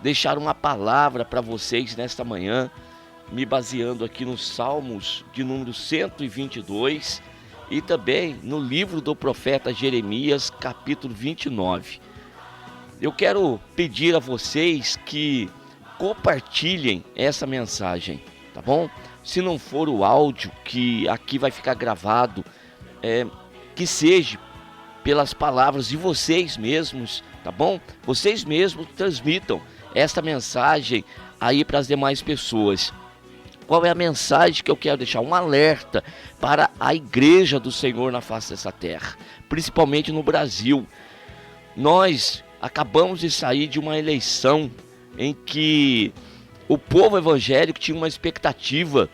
deixar uma palavra para vocês nesta manhã, me baseando aqui nos Salmos de número 122 e também no livro do profeta Jeremias, capítulo 29. Eu quero pedir a vocês que compartilhem essa mensagem, tá bom? Se não for o áudio que aqui vai ficar gravado, que seja pelas palavras de vocês mesmos, tá bom? Vocês mesmos transmitam esta mensagem aí para as demais pessoas. Qual é a mensagem que eu quero deixar? Um alerta para a igreja do Senhor na face dessa terra, principalmente no Brasil. Nós acabamos de sair de uma eleição em que o povo evangélico tinha uma expectativa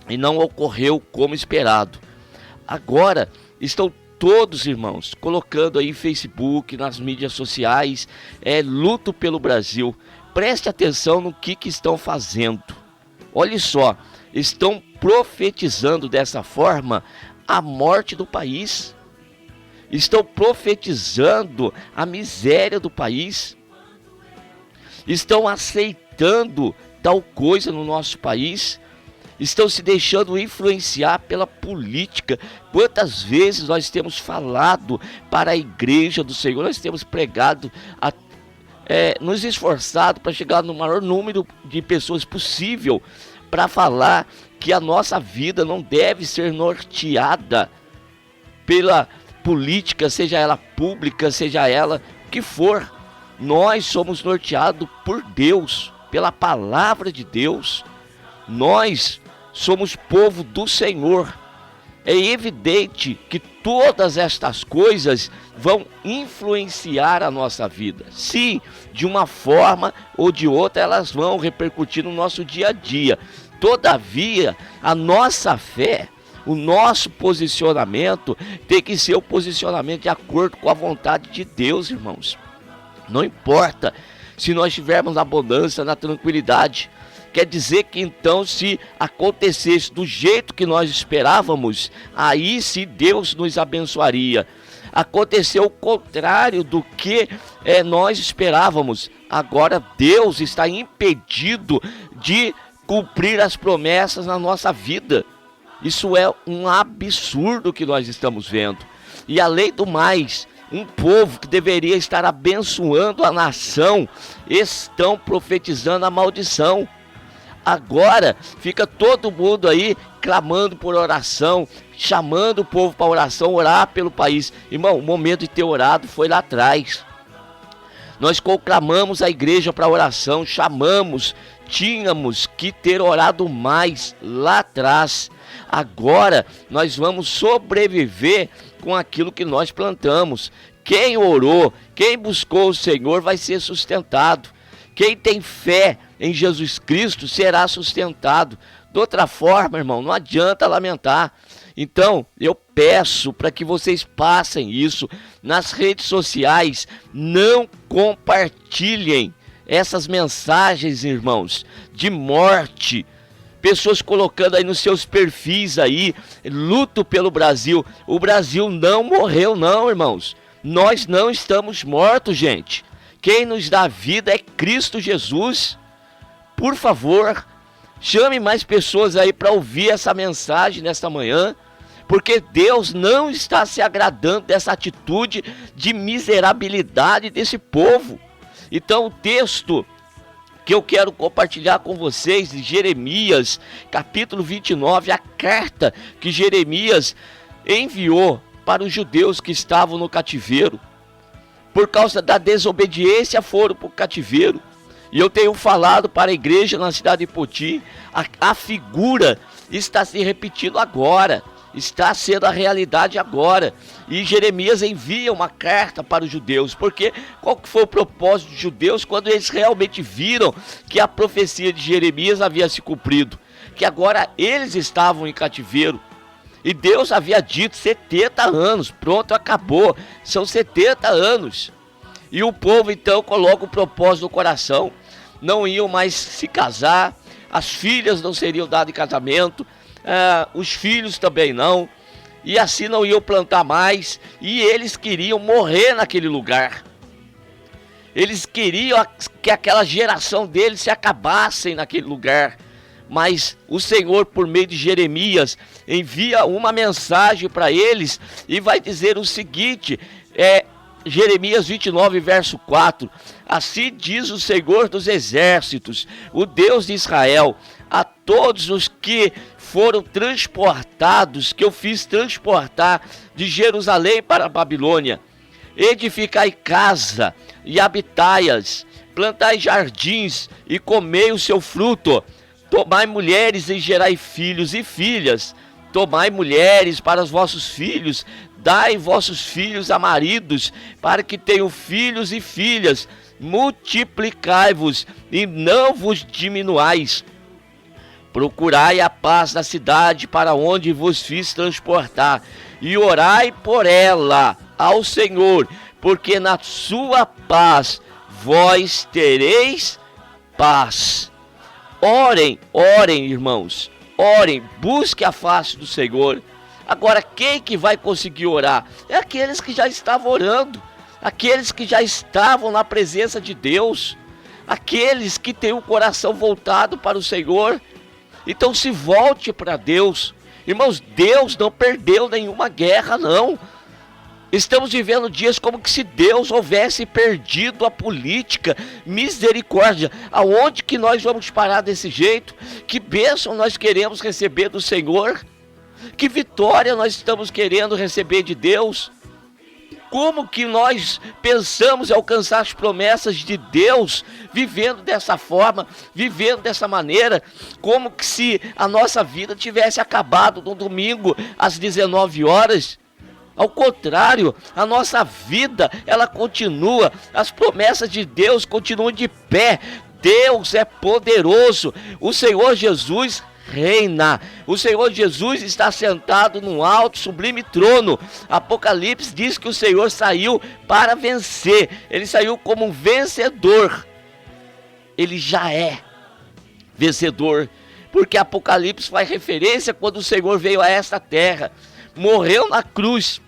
e não ocorreu como esperado. Agora estão todos, irmãos, colocando aí Facebook, nas mídias sociais, luto pelo Brasil. Preste atenção no que estão fazendo. Olha só, estão profetizando dessa forma a morte do país. Estão profetizando a miséria do país. Estão aceitando tal coisa no nosso país. Estão se deixando influenciar pela política. Quantas vezes nós temos falado para a igreja do Senhor, nós temos pregado, nos esforçado para chegar no maior número de pessoas possível, para falar que a nossa vida não deve ser norteada pela política, seja ela pública, seja ela o que for. Nós somos norteados por Deus, pela palavra de Deus. Nós somos povo do Senhor. É evidente que todas estas coisas vão influenciar a nossa vida. Sim, de uma forma ou de outra elas vão repercutir no nosso dia a dia. Todavia, a nossa fé, o nosso posicionamento tem que ser o posicionamento de acordo com a vontade de Deus, irmãos. Não importa se nós tivermos na abundância, na tranquilidade. Quer dizer que então, se acontecesse do jeito que nós esperávamos, aí sim Deus nos abençoaria. Aconteceu o contrário do que nós esperávamos. Agora Deus está impedido de cumprir as promessas na nossa vida. Isso é um absurdo que nós estamos vendo. E além do mais, um povo que deveria estar abençoando a nação, estão profetizando a maldição. Agora fica todo mundo aí clamando por oração, chamando o povo para oração, orar pelo país. Irmão, o momento de ter orado foi lá atrás. Nós conclamamos a igreja para oração, tínhamos que ter orado mais lá atrás. Agora nós vamos sobreviver com aquilo que nós plantamos. Quem orou, quem buscou o Senhor vai ser sustentado. Quem tem fé em Jesus Cristo será sustentado. De outra forma, irmão, não adianta lamentar. Então, eu peço para que vocês passem isso nas redes sociais. Não compartilhem essas mensagens, irmãos, de morte. Pessoas colocando aí nos seus perfis aí, luto pelo Brasil. O Brasil não morreu não, irmãos. Nós não estamos mortos, gente. Quem nos dá vida é Cristo Jesus. Por favor, chame mais pessoas aí para ouvir essa mensagem nesta manhã, porque Deus não está se agradando dessa atitude de miserabilidade desse povo. Então o texto que eu quero compartilhar com vocês de Jeremias, capítulo 29, a carta que Jeremias enviou para os judeus que estavam no cativeiro. Por causa da desobediência foram para o cativeiro. E eu tenho falado para a igreja na cidade de Poti, a figura está se repetindo agora, está sendo a realidade agora. E Jeremias envia uma carta para os judeus, porque qual que foi o propósito dos judeus quando eles realmente viram que a profecia de Jeremias havia se cumprido? Que agora eles estavam em cativeiro. E Deus havia dito 70 anos, pronto, acabou, são 70 anos. E o povo então coloca o propósito no coração, não iam mais se casar, as filhas não seriam dadas em casamento, os filhos também não, e assim não iam plantar mais, e eles queriam morrer naquele lugar. Eles queriam que aquela geração deles se acabassem naquele lugar. Mas o Senhor, por meio de Jeremias, envia uma mensagem para eles e vai dizer o seguinte, Jeremias 29, verso 4, assim diz o Senhor dos exércitos, o Deus de Israel, a todos os que foram transportados, que eu fiz transportar de Jerusalém para a Babilônia, edificai casa e habitai-as, plantai jardins e comei o seu fruto, tomai mulheres e gerai filhos e filhas, tomai mulheres para os vossos filhos, dai vossos filhos a maridos, para que tenham filhos e filhas, multiplicai-vos e não vos diminuais. Procurai a paz da cidade para onde vos fiz transportar, e orai por ela ao Senhor, porque na sua paz vós tereis paz. Orem, irmãos, orem, busque a face do Senhor. Agora, quem que vai conseguir orar? É aqueles que já estavam orando, aqueles que já estavam na presença de Deus, aqueles que têm o coração voltado para o Senhor. Então se volte para Deus. Irmãos, Deus não perdeu nenhuma guerra, não. Estamos vivendo dias como que se Deus houvesse perdido a política. Misericórdia, aonde que nós vamos parar desse jeito? Que bênção nós queremos receber do Senhor? Que vitória nós estamos querendo receber de Deus? Como que nós pensamos em alcançar as promessas de Deus, vivendo dessa forma, vivendo dessa maneira, como que se a nossa vida tivesse acabado no domingo às 19 horas? Ao contrário, a nossa vida, ela continua, as promessas de Deus continuam de pé. Deus é poderoso, o Senhor Jesus reina, o Senhor Jesus está sentado num alto, sublime trono. Apocalipse diz que o Senhor saiu para vencer, ele saiu como um vencedor, ele já é vencedor, porque Apocalipse faz referência quando o Senhor veio a esta terra, morreu na cruz.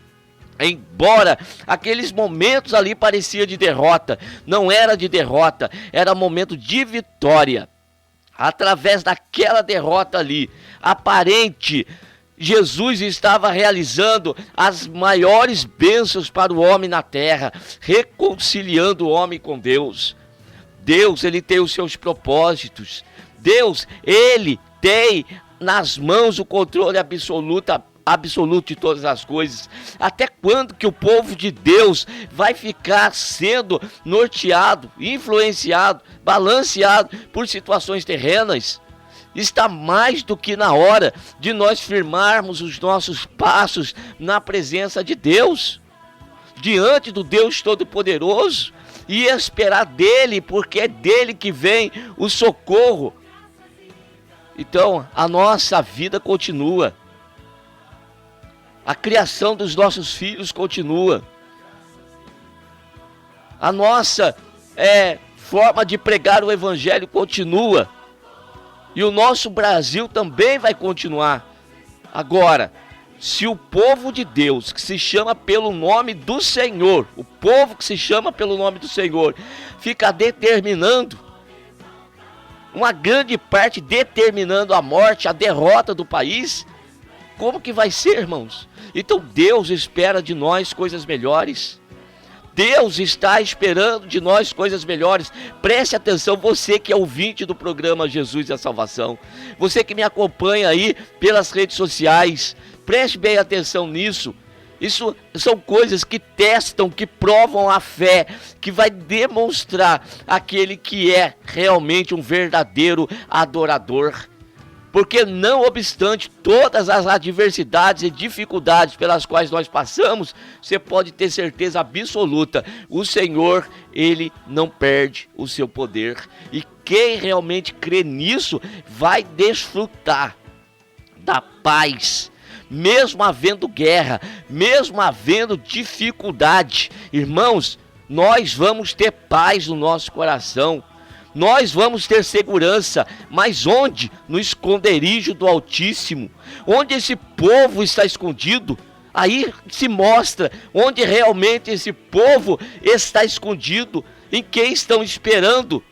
Embora aqueles momentos ali pareciam de derrota, não era de derrota, era momento de vitória. Através daquela derrota ali, aparente, Jesus estava realizando as maiores bênçãos para o homem na terra, reconciliando o homem com Deus. Deus, ele tem os seus propósitos. Deus, ele tem nas mãos o controle absoluto de todas as coisas. Até quando que o povo de Deus vai ficar sendo norteado, influenciado, balanceado por situações terrenas? Está mais do que na hora de nós firmarmos os nossos passos na presença de Deus, diante do Deus Todo-Poderoso, e esperar dele, porque é dele que vem o socorro. Então, a nossa vida continua. A criação dos nossos filhos continua. A nossa forma de pregar o evangelho continua. E o nosso Brasil também vai continuar. Agora, se o povo de Deus, que se chama pelo nome do Senhor, o povo que se chama pelo nome do Senhor, fica determinando, uma grande parte determinando a morte, a derrota do país, como que vai ser, irmãos? Então Deus espera de nós coisas melhores. Deus está esperando de nós coisas melhores. Preste atenção, você que é ouvinte do programa Jesus e a Salvação, você que me acompanha aí pelas redes sociais, preste bem atenção nisso. Isso são coisas que testam, que provam a fé, que vai demonstrar aquele que é realmente um verdadeiro adorador. Porque não obstante todas as adversidades e dificuldades pelas quais nós passamos, você pode ter certeza absoluta, o Senhor, ele não perde o seu poder. E quem realmente crê nisso, vai desfrutar da paz, mesmo havendo guerra, mesmo havendo dificuldade. Irmãos, nós vamos ter paz no nosso coração. Nós vamos ter segurança, mas onde? No esconderijo do Altíssimo. Onde esse povo está escondido, aí se mostra onde realmente esse povo está escondido. Em quem estão esperando?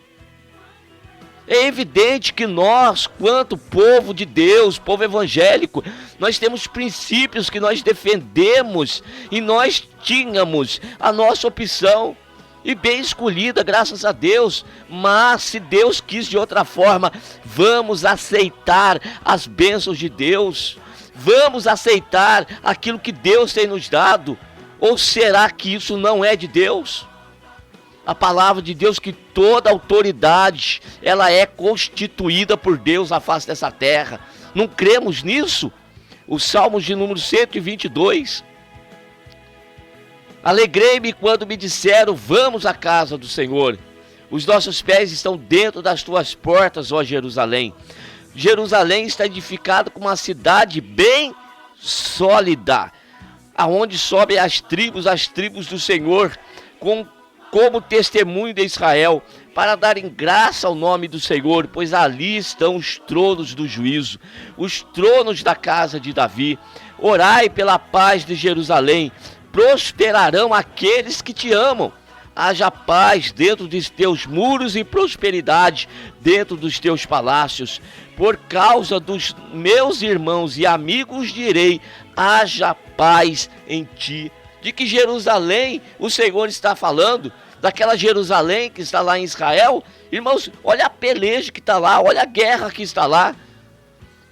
É evidente que nós, quanto povo de Deus, povo evangélico, nós temos princípios que nós defendemos e nós tínhamos a nossa opção e bem escolhida, graças a Deus. Mas se Deus quis de outra forma, vamos aceitar as bênçãos de Deus, vamos aceitar aquilo que Deus tem nos dado, ou será que isso não é de Deus? A palavra de Deus que toda autoridade, ela é constituída por Deus à face dessa terra. Não cremos nisso? O Salmos de número 122. Alegrei-me quando me disseram, vamos à casa do Senhor. Os nossos pés estão dentro das tuas portas, ó Jerusalém. Jerusalém está edificada como uma cidade bem sólida, aonde sobem as tribos do Senhor, como testemunho de Israel, para darem graça ao nome do Senhor, pois ali estão os tronos do juízo, os tronos da casa de Davi. Orai pela paz de Jerusalém, prosperarão aqueles que te amam. Haja paz dentro dos teus muros e prosperidade dentro dos teus palácios. Por causa dos meus irmãos e amigos direi, haja paz em ti. De que Jerusalém o Senhor está falando? Daquela Jerusalém que está lá em Israel? Irmãos, olha a peleja que está lá, olha a guerra que está lá.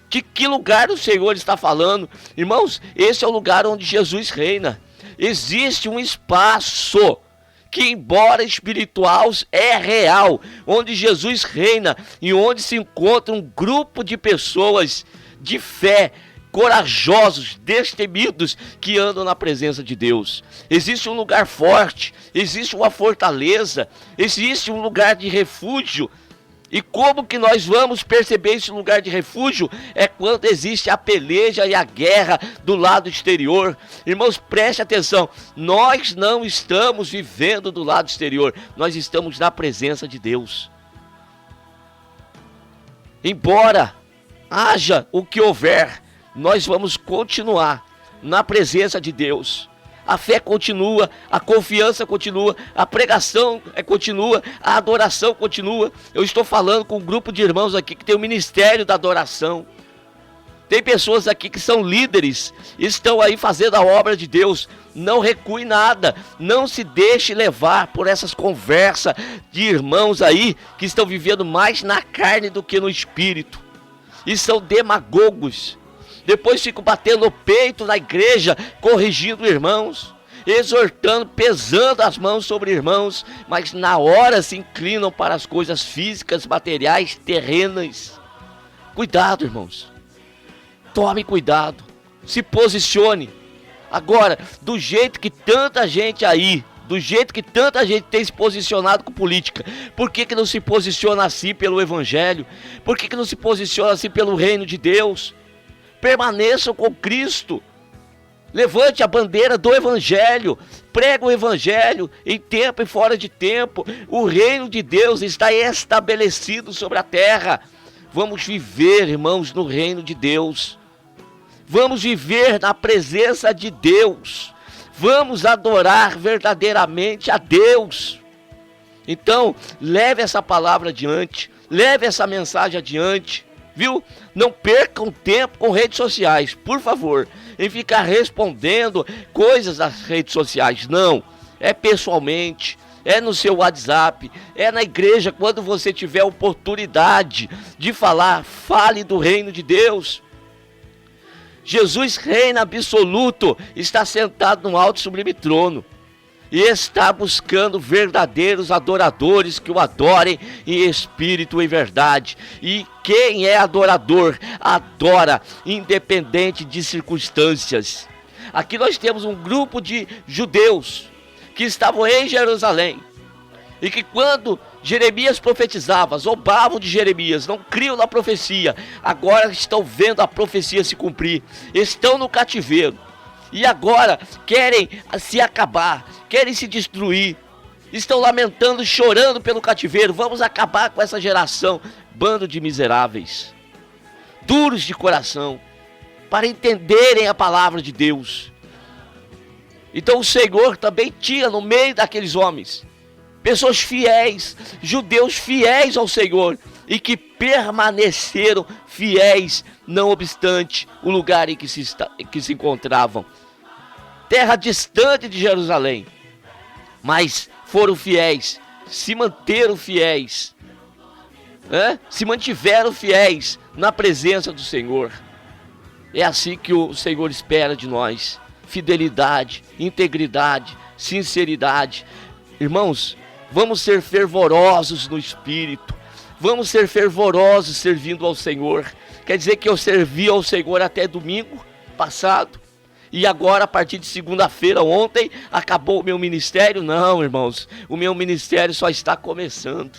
De que lugar o Senhor está falando? Irmãos, esse é o lugar onde Jesus reina. Existe um espaço que, embora espiritual, é real, onde Jesus reina e onde se encontra um grupo de pessoas de fé, corajosos, destemidos, que andam na presença de Deus. Existe um lugar forte, existe uma fortaleza, existe um lugar de refúgio. E como que nós vamos perceber esse lugar de refúgio? É quando existe a peleja e a guerra do lado exterior. Irmãos, preste atenção, nós não estamos vivendo do lado exterior, nós estamos na presença de Deus. Embora haja o que houver, nós vamos continuar na presença de Deus. A fé continua, a confiança continua, a pregação continua, a adoração continua. Eu estou falando com um grupo de irmãos aqui que tem o ministério da adoração. Tem pessoas aqui que são líderes, estão aí fazendo a obra de Deus. Não recue nada, não se deixe levar por essas conversas de irmãos aí que estão vivendo mais na carne do que no espírito. E são demagogos. Depois ficam batendo o peito na igreja, corrigindo irmãos, exortando, pesando as mãos sobre irmãos, mas na hora se inclinam para as coisas físicas, materiais, terrenas. Cuidado, irmãos. Tome cuidado. Se posicione. Agora, do jeito que tanta gente aí, do jeito que tanta gente tem se posicionado com política, por que não se posiciona assim pelo Evangelho? Por que não se posiciona assim pelo reino de Deus? Permaneçam com Cristo, levante a bandeira do Evangelho, prega o Evangelho em tempo e fora de tempo. O reino de Deus está estabelecido sobre a terra. Vamos viver, irmãos, no reino de Deus. Vamos viver na presença de Deus. Vamos adorar verdadeiramente a Deus. Então, leve essa palavra adiante, leve essa mensagem adiante. Viu? Não percam tempo com redes sociais, por favor, em ficar respondendo coisas nas redes sociais. Não, é pessoalmente, é no seu WhatsApp, é na igreja. Quando você tiver oportunidade de falar, fale do reino de Deus. Jesus reina absoluto, está sentado no alto e sublime trono. E está buscando verdadeiros adoradores que o adorem em espírito e verdade. E quem é adorador, adora, independente de circunstâncias. Aqui nós temos um grupo de judeus que estavam em Jerusalém. E que quando Jeremias profetizava, zombavam de Jeremias, não criam na profecia. Agora estão vendo a profecia se cumprir. Estão no cativeiro. E agora querem se acabar, querem se destruir. Estão lamentando, chorando pelo cativeiro. Vamos acabar com essa geração. Bando de miseráveis, duros de coração, para entenderem a palavra de Deus. Então o Senhor também tinha no meio daqueles homens pessoas fiéis, judeus fiéis ao Senhor e que permaneceram fiéis, não obstante o lugar em que se encontravam. Terra distante de Jerusalém, mas foram fiéis, se manteram fiéis, se mantiveram fiéis na presença do Senhor. É assim que o Senhor espera de nós: fidelidade, integridade, sinceridade. Irmãos, vamos ser fervorosos no Espírito, vamos ser fervorosos servindo ao Senhor. Quer dizer que eu servi ao Senhor até domingo passado, e agora, a partir de segunda-feira, ontem, acabou o meu ministério? Não, irmãos, o meu ministério só está começando.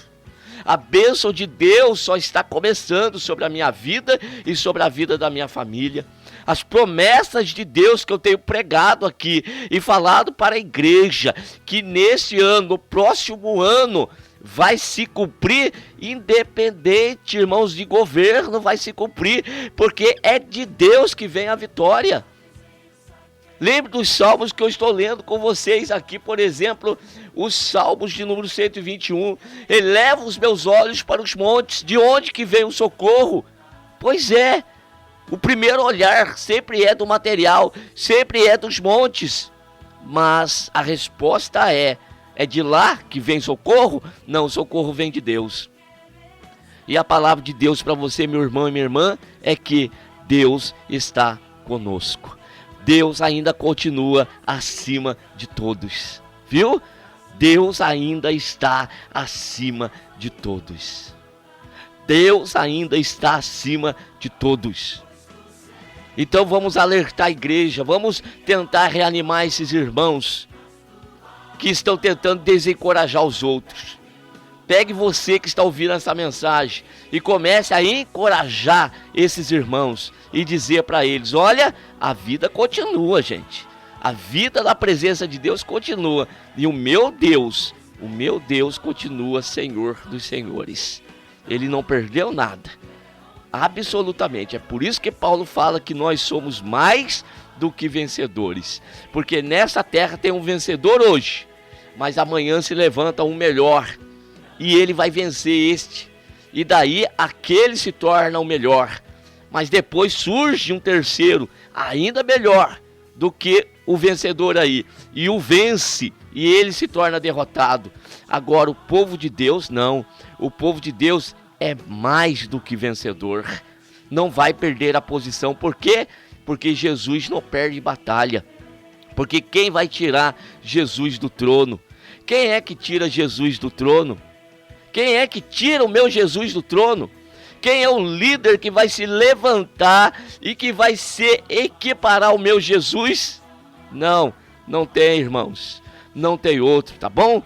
A bênção de Deus só está começando sobre a minha vida e sobre a vida da minha família. As promessas de Deus que eu tenho pregado aqui e falado para a igreja, que nesse ano, no próximo ano, vai se cumprir, independente, irmãos, de governo, vai se cumprir, porque é de Deus que vem a vitória. Lembre dos salmos que eu estou lendo com vocês aqui, por exemplo, os salmos de número 121. Eleva os meus olhos para os montes, de onde que vem o socorro? Pois é, o primeiro olhar sempre é do material, sempre é dos montes. Mas a resposta é de lá que vem socorro? Não, o socorro vem de Deus. E a palavra de Deus para você, meu irmão e minha irmã, é que Deus está conosco. Deus ainda continua acima de todos, viu? Deus ainda está acima de todos. Deus ainda está acima de todos. Então vamos alertar a igreja, vamos tentar reanimar esses irmãos que estão tentando desencorajar os outros. Pegue você que está ouvindo essa mensagem e comece a encorajar esses irmãos e dizer para eles: olha, a vida continua, gente. A vida da presença de Deus continua. E o meu Deus continua Senhor dos senhores. Ele não perdeu nada. Absolutamente. É por isso que Paulo fala que nós somos mais do que vencedores. Porque nessa terra tem um vencedor hoje, mas amanhã se levanta um melhor. E ele vai vencer este. E daí aquele se torna o melhor. Mas depois surge um terceiro, ainda melhor do que o vencedor aí. E o vence. E ele se torna derrotado. Agora o povo de Deus não. O povo de Deus é mais do que vencedor. Não vai perder a posição. Por quê? Porque Jesus não perde batalha. Porque quem vai tirar Jesus do trono? Quem é que tira Jesus do trono? Quem é que tira o meu Jesus do trono? Quem é o líder que vai se levantar e que vai se equiparar ao meu Jesus? Não, não tem, irmãos. Não tem outro, tá bom?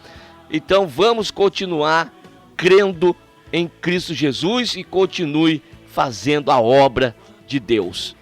Então vamos continuar crendo em Cristo Jesus e continue fazendo a obra de Deus.